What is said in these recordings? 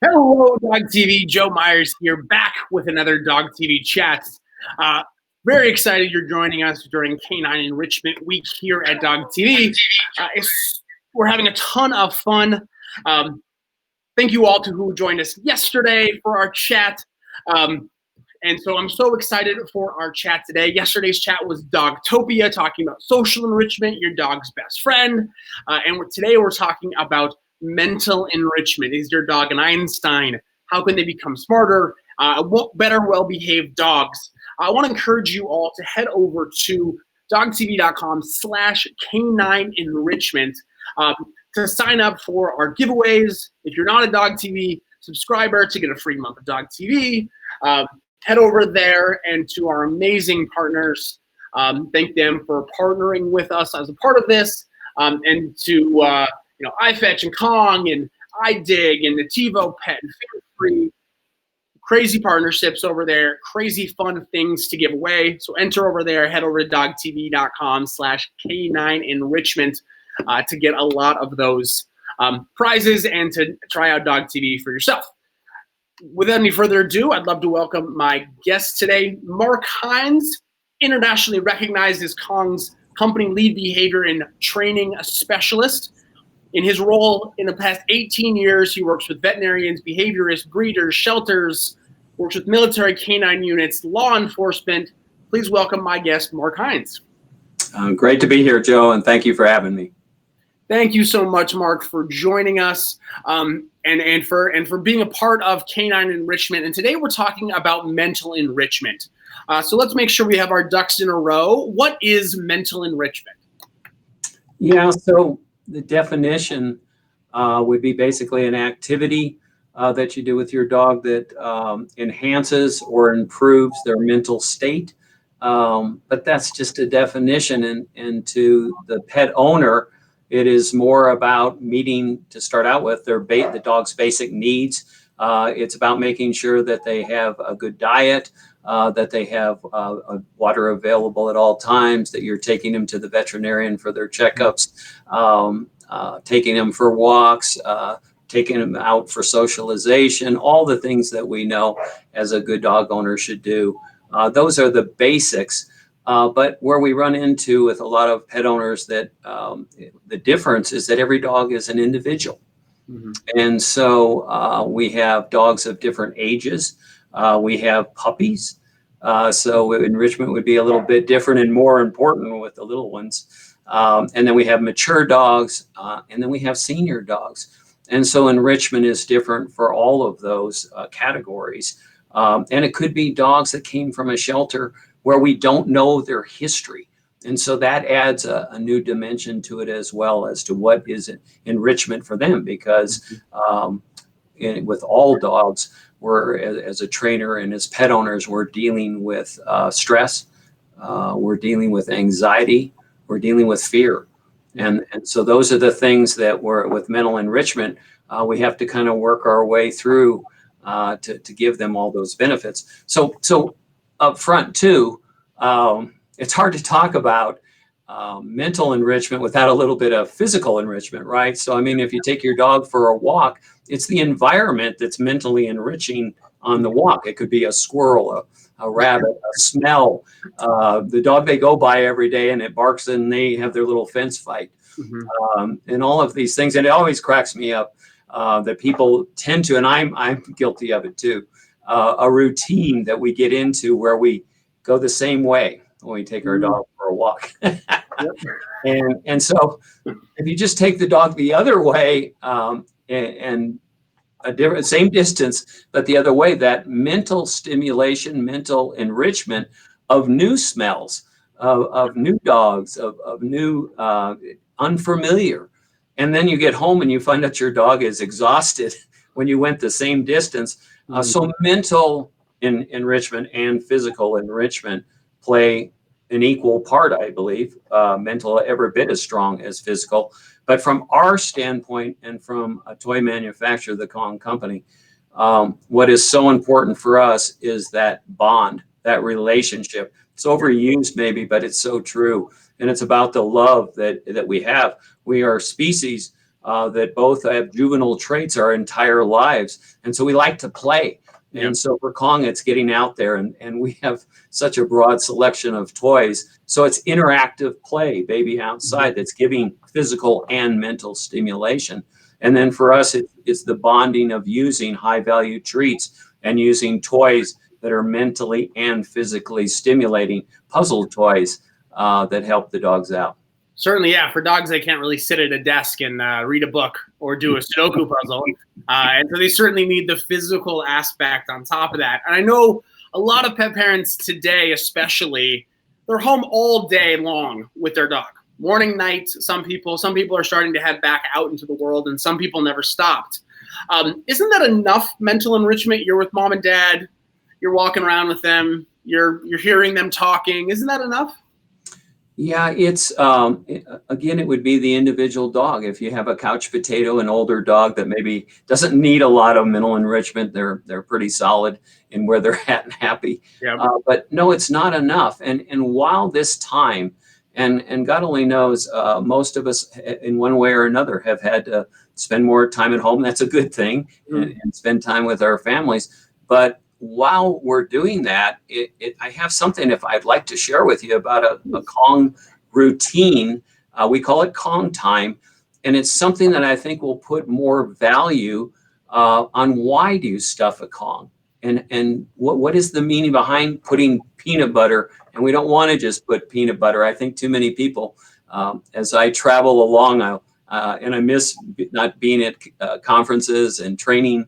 Hello, Dog TV. Joe Myers here, back with another Dog TV chat. Uh, Very excited you're joining us during Canine Enrichment Week here at Dog TV. We're having a ton of fun. Thank you all to who joined us yesterday for our chat. And so I'm so excited for our chat today. Yesterday's chat was Dogtopia, talking about social enrichment, your dog's best friend. Today we're talking about mental enrichment. Is your dog an Einstein? How can they become smarter, better, well-behaved dogs? I want to encourage you all to head over to dogtv.com/canine enrichment to sign up for our giveaways. If you're not a Dog TV subscriber, to get a free month of Dog TV, head over there and to our amazing partners. Thank them for partnering with us as a part of this, and to iFetch and Kong and iDig and the TiVo Pet and Fear Free. Crazy partnerships over there, crazy fun things to give away. So enter over there, head over to dogtv.com/canine enrichment to get a lot of those prizes and to try out Dog TV for yourself. Without any further ado, I'd love to welcome my guest today, Mark Hines, internationally recognized as Kong's company lead behavior and training specialist. In his role in the past 18 years, he works with veterinarians, behaviorists, breeders, shelters, works with military canine units, law enforcement. Please welcome my guest, Mark Hines. Great to be here, Joe, and thank you for having me. Thank you so much, Mark, for joining us and for being a part of Canine Enrichment. And today we're talking about mental enrichment. So let's make sure we have our ducks in a row. What is mental enrichment? Yeah, so the definition would be basically an activity that you do with your dog that enhances or improves their mental state. But that's just a definition. And to the pet owner, it is more about meeting, to start out with, the dog's basic needs. It's about making sure that they have a good diet, that they have water available at all times, that you're taking them to the veterinarian for their checkups, taking them for walks, taking them out for socialization, all the things that we know as a good dog owner should do. Those are the basics. But where we run into with a lot of pet owners that the difference is that every dog is an individual. Mm-hmm. And so we have dogs of different ages. We have puppies. So enrichment would be a little bit different and more important with the little ones. And then we have mature dogs, and then we have senior dogs. And so enrichment is different for all of those categories. And it could be dogs that came from a shelter where we don't know their history. And so that adds a new dimension to it as well, as to what is enrichment for them. Because with all dogs, as a trainer and as pet owners, we're dealing with stress, we're dealing with anxiety, we're dealing with fear. And so those are the things that with mental enrichment, we have to kind of work our way through to give them all those benefits. So up front too, it's hard to talk about mental enrichment without a little bit of physical enrichment, right? So, I mean, if you take your dog for a walk, it's the environment that's mentally enriching on the walk. It could be a squirrel, a rabbit, a smell, the dog they go by every day and it barks and they have their little fence fight. Mm-hmm. And all of these things. And it always cracks me up that people tend to, and I'm guilty of it too, a routine that we get into where we go the same way when we take our dog for a walk. And so if you just take the dog the other way and same distance, but the other way, that mental stimulation, mental enrichment of new smells, of new dogs, of new unfamiliar. And then you get home and you find out your dog is exhausted when you went the same distance. So mental enrichment and physical enrichment play an equal part, I believe. Mental every bit as strong as physical. But from our standpoint and from a toy manufacturer, the Kong company, what is so important for us is that bond, that relationship. It's overused maybe, but it's so true. And it's about the love that we have. We are a species that both have juvenile traits our entire lives. And so we like to play. Yep. And so for Kong, it's getting out there, and we have such a broad selection of toys. So it's interactive play, baby outside, that's giving physical and mental stimulation. And then for us, it's the bonding of using high value treats and using toys that are mentally and physically stimulating, puzzle toys that help the dogs out. Certainly, yeah. For dogs, they can't really sit at a desk and read a book or do a Sudoku puzzle. And so they certainly need the physical aspect on top of that. And I know a lot of pet parents today, especially, they're home all day long with their dog. Morning, night, some people are starting to head back out into the world, and some people never stopped. Isn't that enough mental enrichment? You're with mom and dad, you're walking around with them, you're hearing them talking. Isn't that enough? Yeah, it's again, it would be the individual dog. If you have a couch potato, an older dog that maybe doesn't need a lot of mental enrichment, they're pretty solid in where they're at and happy. Yeah. But no, it's not enough. And while this time, and God only knows, most of us in one way or another have had to spend more time at home. That's a good thing, and spend time with our families. But while we're doing that, I have something if I'd like to share with you about a Kong routine. We call it Kong time, and it's something that I think will put more value on why do you stuff a Kong, and what is the meaning behind putting peanut butter. And we don't want to just put peanut butter. I think too many people, as I travel along, and I miss not being at conferences and training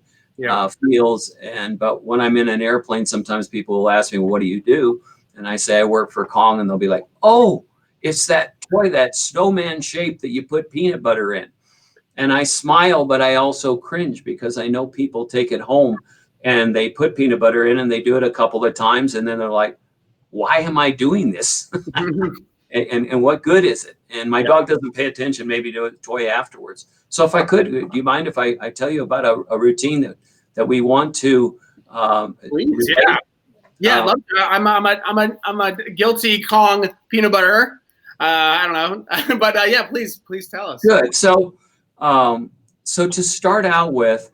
fields. But when I'm in an airplane, sometimes people will ask me, well, what do you do? And I say, I work for Kong. And they'll be like, oh, it's that toy, that snowman shape that you put peanut butter in. And I smile, but I also cringe because I know people take it home and they put peanut butter in and they do it a couple of times. And then they're like, why am I doing this? and what good is it? And my dog doesn't pay attention maybe to a toy afterwards. So if I could, do you mind if I tell you about a routine that we want to? Please, yeah. Love to. I'm a guilty Kong peanut butter. I don't know, but yeah, please tell us. Good. So to start out with,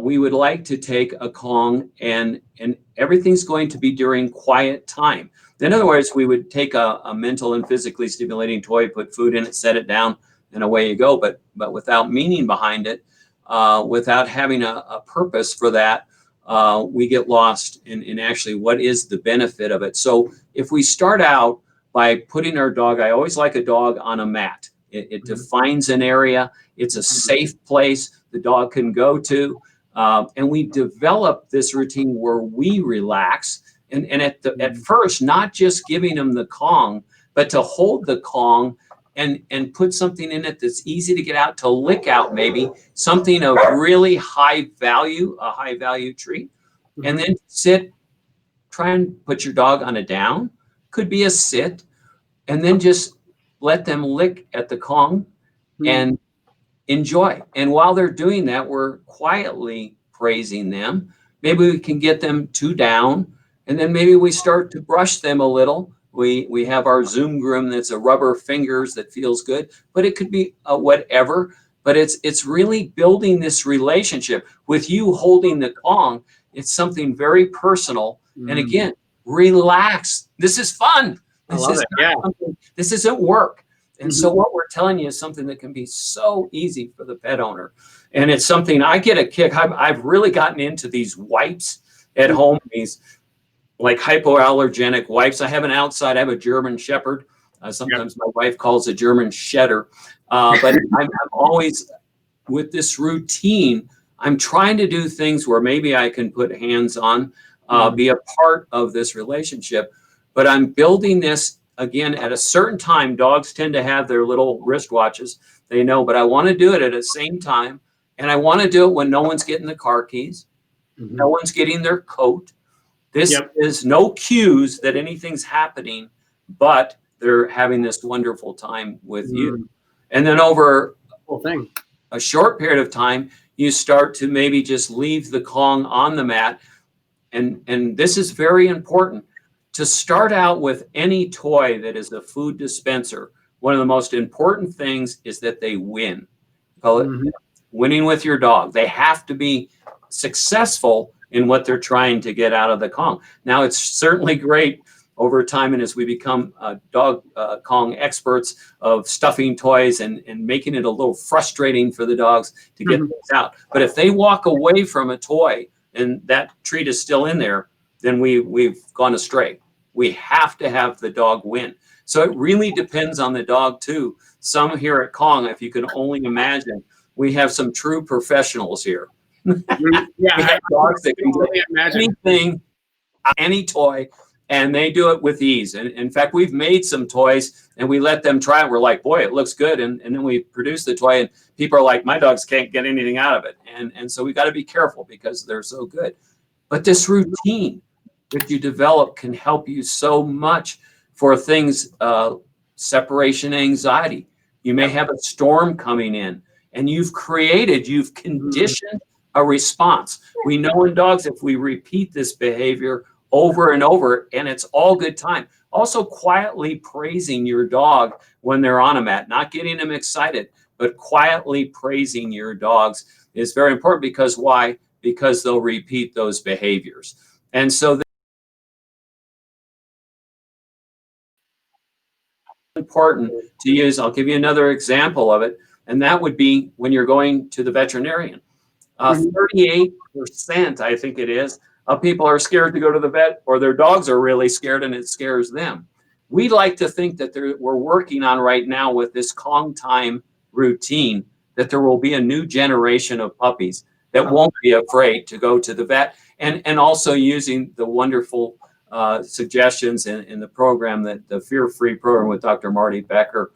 we would like to take a Kong, and everything's going to be during quiet time. In other words, we would take a mental and physically stimulating toy, put food in it, set it down, and away you go. But without meaning behind it, without having a purpose for that, we get lost in actually what is the benefit of it. So if we start out by putting our dog, I always like a dog on a mat. It defines an area. It's a safe place the dog can go to. And we develop this routine where we relax. And at first, not just giving them the Kong, but to hold the Kong and put something in it that's easy to get out, to lick out, maybe something of really high value, a high value treat. And then sit, try and put your dog on a down, could be a sit, and then just let them lick at the Kong and enjoy. And while they're doing that, we're quietly praising them. Maybe we can get them 2 down, and then maybe we start to brush them a little. We have our Zoom groom that's a rubber fingers that feels good, but it could be whatever. But it's really building this relationship with you holding the Kong. It's something very personal. And again, relax. This is fun. This isn't work. And so what we're telling you is something that can be so easy for the pet owner. And it's something I get a kick. I've really gotten into these wipes at home, these like hypoallergenic wipes. I have an outside, I have a German Shepherd. Sometimes my wife calls a German Shedder. But I'm always with this routine. I'm trying to do things where maybe I can put hands on, be a part of this relationship. But I'm building this again at a certain time. Dogs tend to have their little wristwatches. They know, but I want to do it at the same time. And I want to do it when no one's getting the car keys. No one's getting their coat. This is no cues that anything's happening, but they're having this wonderful time with you. And then over a short period of time, you start to maybe just leave the Kong on the mat. And this is very important. To start out with any toy that is a food dispenser, one of the most important things is that they win. Call it winning with your dog. They have to be successful in what they're trying to get out of the Kong. Now, it's certainly great over time, and as we become dog Kong experts of stuffing toys and making it a little frustrating for the dogs to get things out. But if they walk away from a toy and that treat is still in there, then we've gone astray. We have to have the dog win. So it really depends on the dog too. Some here at Kong, if you can only imagine, we have some true professionals here. Yeah, dogs that can do anything, any toy, and they do it with ease. And in fact, we've made some toys and we let them try it. We're like, boy, it looks good. And then we produce the toy and people are like, my dogs can't get anything out of it. And so we got to be careful because they're so good. But this routine that you develop can help you so much for things, separation anxiety. You may have a storm coming in and you've conditioned a response. We know in dogs, if we repeat this behavior over and over, and it's all good time. Also, quietly praising your dog when they're on a mat, not getting them excited, but quietly praising your dogs is very important. Because why? Because they'll repeat those behaviors. And so important to use. I'll give you another example of it, and that would be when you're going to the veterinarian. 38%, I think it is, of people are scared to go to the vet, or their dogs are really scared and it scares them. We like to think that we're working on right now with this Kong time routine that there will be a new generation of puppies that won't be afraid to go to the vet, and also using the wonderful suggestions in the program, that the Fear-Free program with Dr. Marty Becker,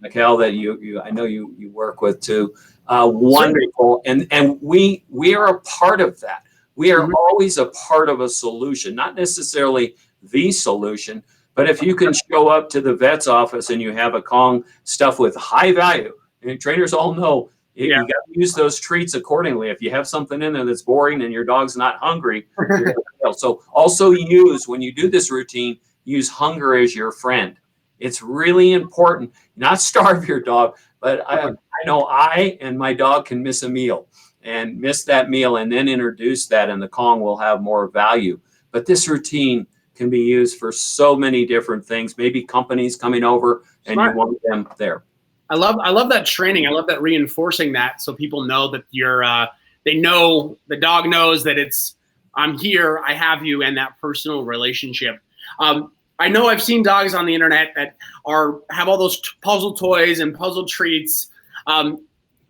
Mikhail, that I know you work with too. Wonderful, and we are a part of that. We are always a part of a solution, not necessarily the solution, but if you can show up to the vet's office and you have a Kong stuff with high value, and trainers all know you got to use those treats accordingly. If you have something in there that's boring and your dog's not hungry, so also when you do this routine, use hunger as your friend. It's really important. Not starve your dog, but I know I and my dog can miss a meal and miss that meal and then introduce that, and the Kong will have more value. But this routine can be used for so many different things. Maybe companies coming over and you want them there. I love that training. I love that reinforcing that, so people know that they know, the dog knows that I'm here, I have you, and that personal relationship. I know I've seen dogs on the internet that have all those puzzle toys and puzzle treats.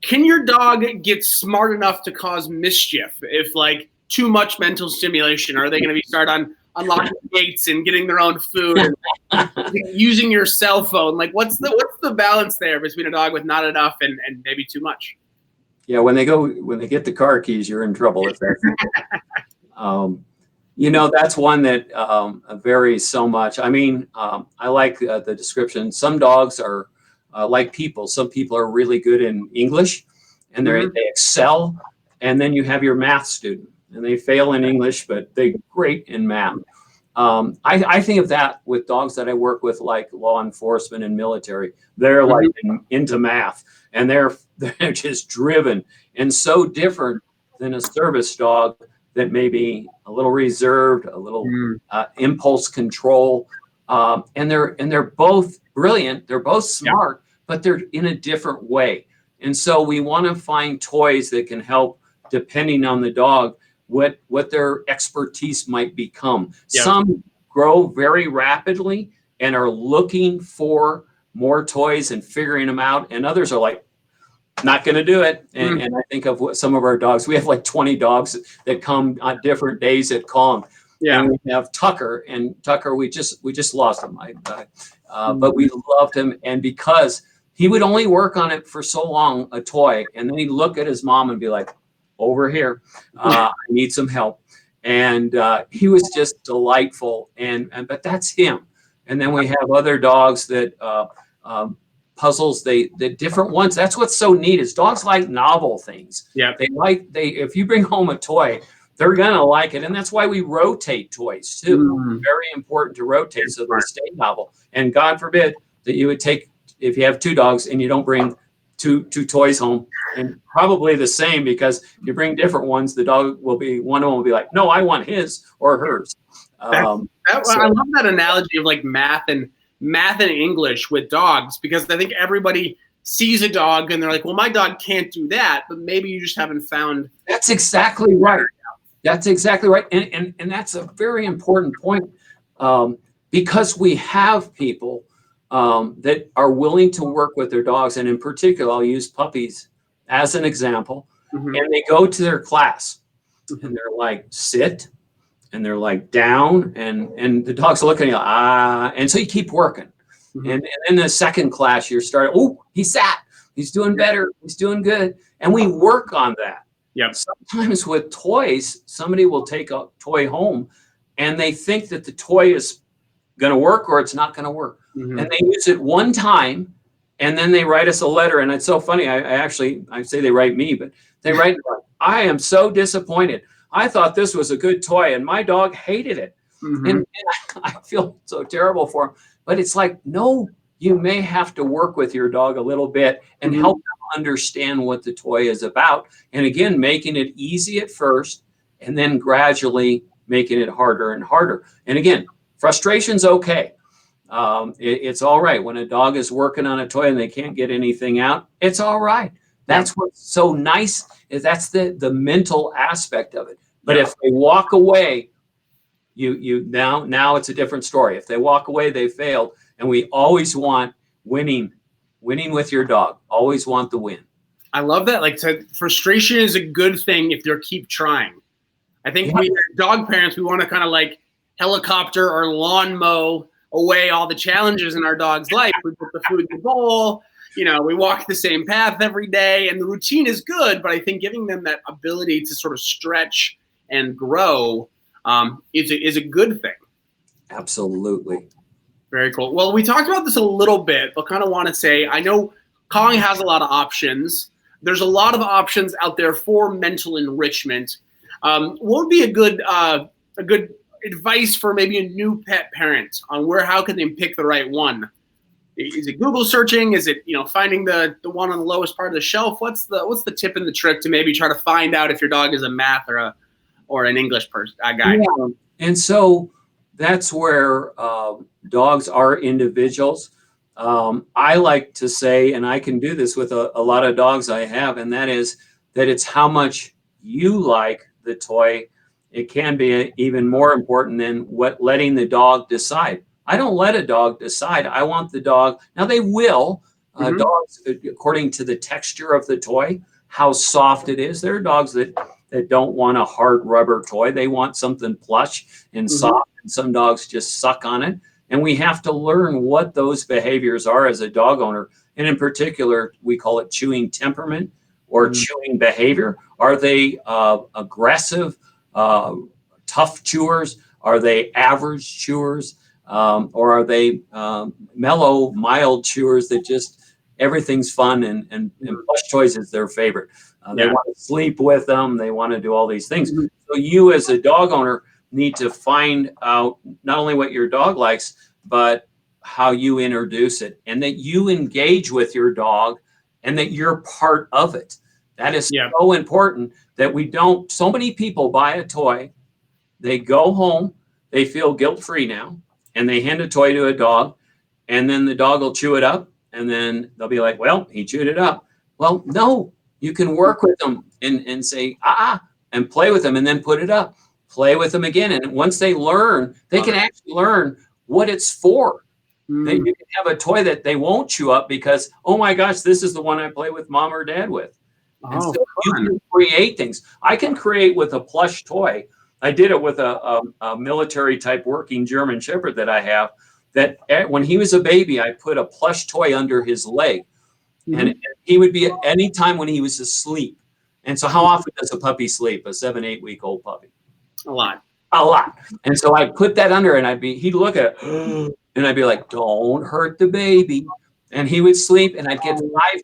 Can your dog get smart enough to cause mischief if too much mental stimulation? Are they going to start on unlocking gates and getting their own food and using your cell phone? What's the balance there between a dog with not enough and maybe too much? Yeah, when they get the car keys, you're in trouble. If that's that's one that varies so much. I mean, I like the description. Some dogs are like people. Some people are really good in English, and they excel. And then you have your math student, and they fail in English, but they're great in math. I think of that with dogs that I work with, like law enforcement and military. They're into math, and they're just driven, and so different than a service dog that may be a little reserved, a little impulse control, and they're both brilliant. They're both smart, but they're in a different way. And so we want to find toys that can help, depending on the dog, what their expertise might become. Some grow very rapidly and are looking for more toys and figuring them out, and others are like, not going to do it. And I think of some of our dogs. We have 20 dogs that come on different days at Kong. And we have Tucker, and Tucker, we just lost him. But we loved him, and because he would only work on it for so long, a toy, and then he'd look at his mom and be like, over here, I need some help. And he was just delightful, but that's him. And then we have other dogs that puzzles, the different ones. That's what's so neat, is dogs like novel things. If you bring home a toy, they're gonna like it, and that's why we rotate toys too. Very important to rotate so they stay novel. And God forbid that you would take, if you have two dogs and you don't bring two toys home, and probably the same, because if you bring different ones, the dog will be, one of them will be like, no, I want his or hers. I love that analogy of like math and English with dogs, because I think everybody sees a dog and they're like, well, my dog can't do that, but maybe you just haven't found. That's exactly right. That's exactly right. And that's a very important point, because we have people that are willing to work with their dogs. And in particular, I'll use puppies as an example. And they go to their class and they're like, sit, and they're like down, and the dog's looking at you, and so you keep working. And in the second class, you're starting, oh, he sat, he's doing better, he's doing good. And we work on that. Yep. Sometimes with toys, somebody will take a toy home and they think that the toy is going to work or it's not going to work. And they use it one time, and then they write us a letter. And it's so funny. I say they write me, but they write, I am so disappointed. I thought this was a good toy and my dog hated it. And I feel so terrible for him. But it's like, no, you may have to work with your dog a little bit and help them understand what the toy is about. And again, making it easy at first, and then gradually making it harder and harder. And again, frustration's okay. It's all right. When a dog is working on a toy and they can't get anything out, it's all right. That's what's so nice, is that's the mental aspect of it. But if they walk away, now it's a different story. If they walk away, they failed. And we always want winning with your dog. Always want the win. I love that. Like, so frustration is a good thing if you keep trying. I think we, as dog parents, we want to kind of like helicopter or lawn mow away all the challenges in our dog's life. We put the food in the bowl, we walk the same path every day, and the routine is good. But I think giving them that ability to sort of stretch and grow is a good thing. Absolutely. Very cool. Well, we talked about this a little bit, but kind of want to say, I know calling has a lot of options. There's a lot of options out there for mental enrichment. What would be a good advice for maybe a new pet parent on how can they pick the right one? Is it Google searching? Is it finding the one on the lowest part of the shelf? What's the tip and the trick to maybe try to find out if your dog is a math or an English guy? Yeah. And so that's where dogs are individuals. I like to say, and I can do this with a lot of dogs I have, and that is that it's how much you like the toy. It can be even more important than letting the dog decide. I don't let a dog decide. I want the dog. Now they will. Dogs, according to the texture of the toy, how soft it is. There are dogs that don't want a hard rubber toy. They want something plush and soft. And some dogs just suck on it. And we have to learn what those behaviors are as a dog owner. And in particular, we call it chewing temperament or chewing behavior. Are they aggressive, tough chewers? Are they average chewers? Or are they mellow, mild chewers that just everything's fun and plush toys is their favorite? They want to sleep with them. They want to do all these things. So you as a dog owner need to find out not only what your dog likes, but how you introduce it, and that you engage with your dog and that you're part of it. That is so important that we don't. So many people buy a toy, they go home, they feel guilt-free now, and they hand a toy to a dog, and then the dog will chew it up, and then they'll be like, well, he chewed it up. Well, no, you can work with them and say, and play with them, and then put it up. Play with them again. And once they learn, they can actually learn what it's for. You can have a toy that they won't chew up because, oh my gosh, this is the one I play with mom or dad with. And so you can create things. I can create with a plush toy. I did it with a military type working German Shepherd that I have, that when he was a baby, I put a plush toy under his leg. And he would be at any time when he was asleep. And so how often does a puppy sleep, a 7-8 week old puppy? A lot. And so I put that under, and he'd look at it, and I'd be like, don't hurt the baby. And he would sleep, and I'd get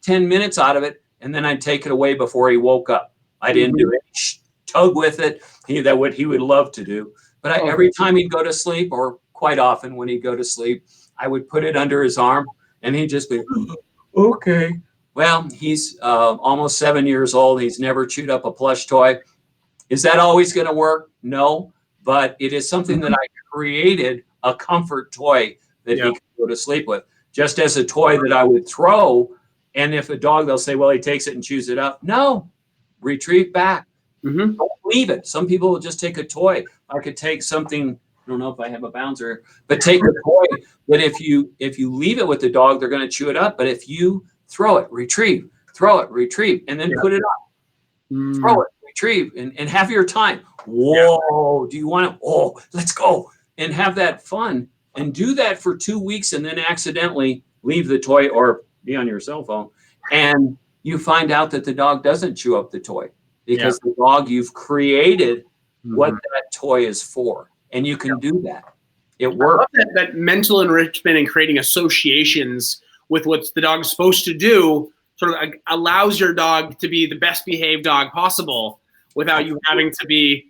5-10 minutes out of it, and then I'd take it away before he woke up. I didn't do any tug with it. That what he would love to do. But every time he'd go to sleep, or quite often when he'd go to sleep, I would put it under his arm, and he'd just be, okay. Well, he's almost 7 years old. He's never chewed up a plush toy. Is that always going to work? No, but it is something that I created a comfort toy that Yeah. he could go to sleep with, just as a toy that I would throw. And if a dog, they'll say, well, he takes it and chews it up. No, retrieve back. Mm-hmm. Don't leave it. Some people will just take a toy. I could take something. I don't know if I have a bouncer, but take a toy that if you leave it with the dog, they're going to chew it up. But if you throw it, retrieve, and then put it up, throw it, retrieve, and have your time. Whoa, do you want to? Oh, let's go and have that fun and do that for 2 weeks and then accidentally leave the toy or be on your cell phone. And you find out that the dog doesn't chew up the toy because the dog, you've created what that toy is for. And you can do that. It works. I love that mental enrichment and creating associations with what the dog's supposed to do sort of allows your dog to be the best behaved dog possible without you having to be,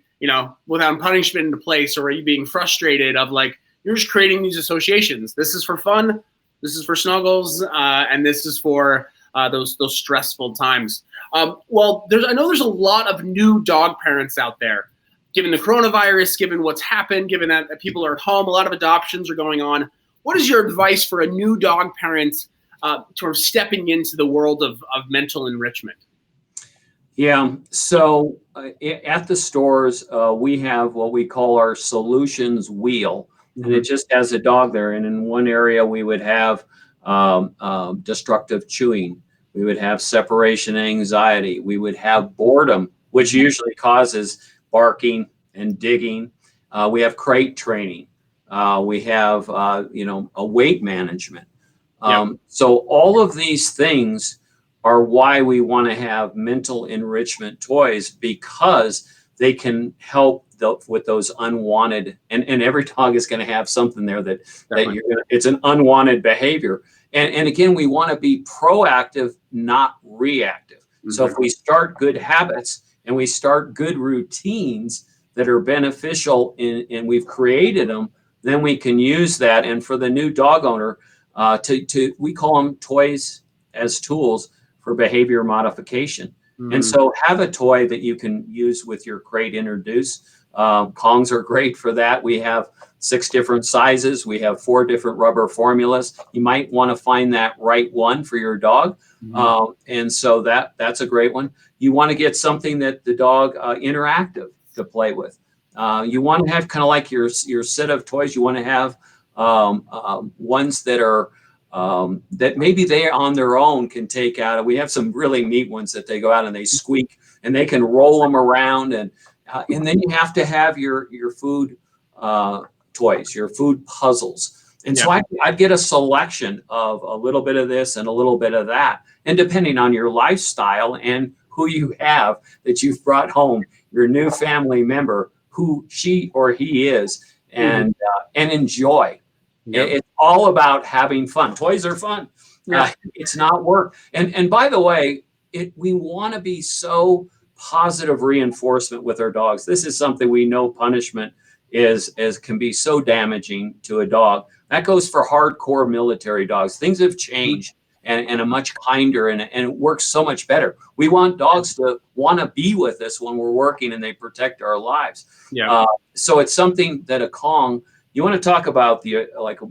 without punishment into place or you being frustrated of like, you're just creating these associations. This is for fun. This is for snuggles. And this is for those stressful times. Well, I know there's a lot of new dog parents out there. Given the coronavirus, given what's happened, given that people are at home, a lot of adoptions are going on. What is your advice for a new dog parent sort of stepping into the world of mental enrichment? Yeah, so at the stores, we have what we call our solutions wheel, and it just has a dog there. And in one area, we would have destructive chewing. We would have separation anxiety. We would have boredom, which usually causes barking and digging. We have crate training. We have, a weight management. So all of these things are why we want to have mental enrichment toys, because they can help with those unwanted, and every dog is going to have something there that it's an unwanted behavior. And again, we want to be proactive, not reactive. So if we start good habits and we start good routines that are beneficial and we've created them, then we can use that. And for the new dog owner, we call them toys as tools for behavior modification. And so have a toy that you can use with your crate introduce. Kongs are great for that. We have 6 different sizes. We have 4 different rubber formulas. You might want to find that right one for your dog. And so that's a great one. You want to get something that the dog interactive to play with. You want to have kind of like your set of toys. You want to have ones that are that maybe they on their own can take out. We have some really neat ones that they go out and they squeak and they can roll them around. And then you have to have your food toys, your food puzzles. And so I'd get a selection of a little bit of this and a little bit of that. And depending on your lifestyle and who you have that you've brought home, your new family member, who she or he is, and enjoy. It's all about having fun. Toys are fun. It's not work. And by the way, we want to be so positive reinforcement with our dogs. This is something we know punishment can be so damaging to a dog. That goes for hardcore military dogs. Things have changed and are much kinder and it works so much better. We want dogs to want to be with us when we're working and they protect our lives. So it's something that a Kong, you want to talk about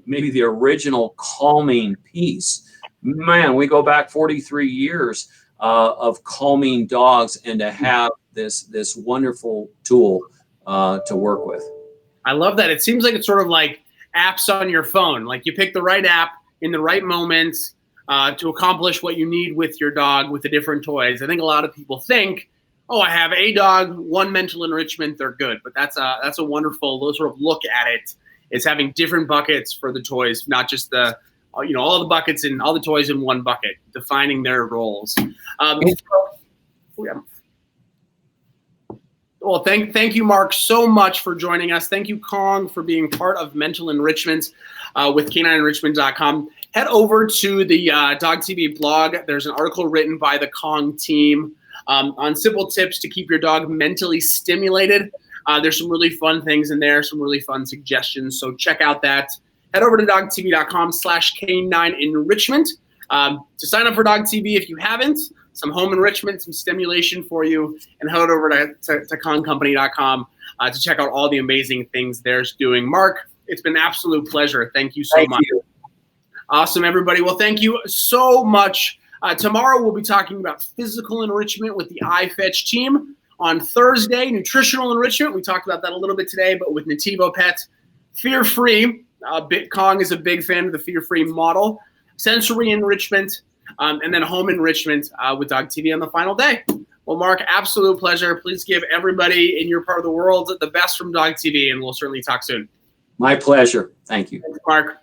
maybe the original calming piece. Man, we go back 43 years of calming dogs, and to have this wonderful tool to work with. I love that. It seems like it's sort of like apps on your phone. Like you pick the right app in the right moment to accomplish what you need with your dog with the different toys. I think a lot of people think, oh, I have a dog, one mental enrichment, they're good. But that's a wonderful sort of look at it. Is having different buckets for the toys, not just all the buckets and all the toys in one bucket, defining their roles. Well, thank you, Mark, so much for joining us. Thank you, Kong, for being part of Mental Enrichment with canineenrichment.com. Head over to the DOGTV blog. There's an article written by the Kong team on simple tips to keep your dog mentally stimulated. There's some really fun things in there, some really fun suggestions. So check out that. Head over to dogtv.com/canine enrichment. To sign up for Dog TV, if you haven't, some home enrichment, some stimulation for you, and head over to concompany.com to check out all the amazing things they're doing. Mark, it's been an absolute pleasure. Thank you so much. Awesome, everybody. Well, thank you so much. Tomorrow, we'll be talking about physical enrichment with the iFetch team. On Thursday, nutritional enrichment. We talked about that a little bit today, but with Nativo Pet. Fear-free. Kong is a big fan of the fear-free model. Sensory enrichment, and then home enrichment with Dog TV on the final day. Well, Mark, absolute pleasure. Please give everybody in your part of the world the best from Dog TV, and we'll certainly talk soon. My pleasure. Thank you. Thanks, Mark.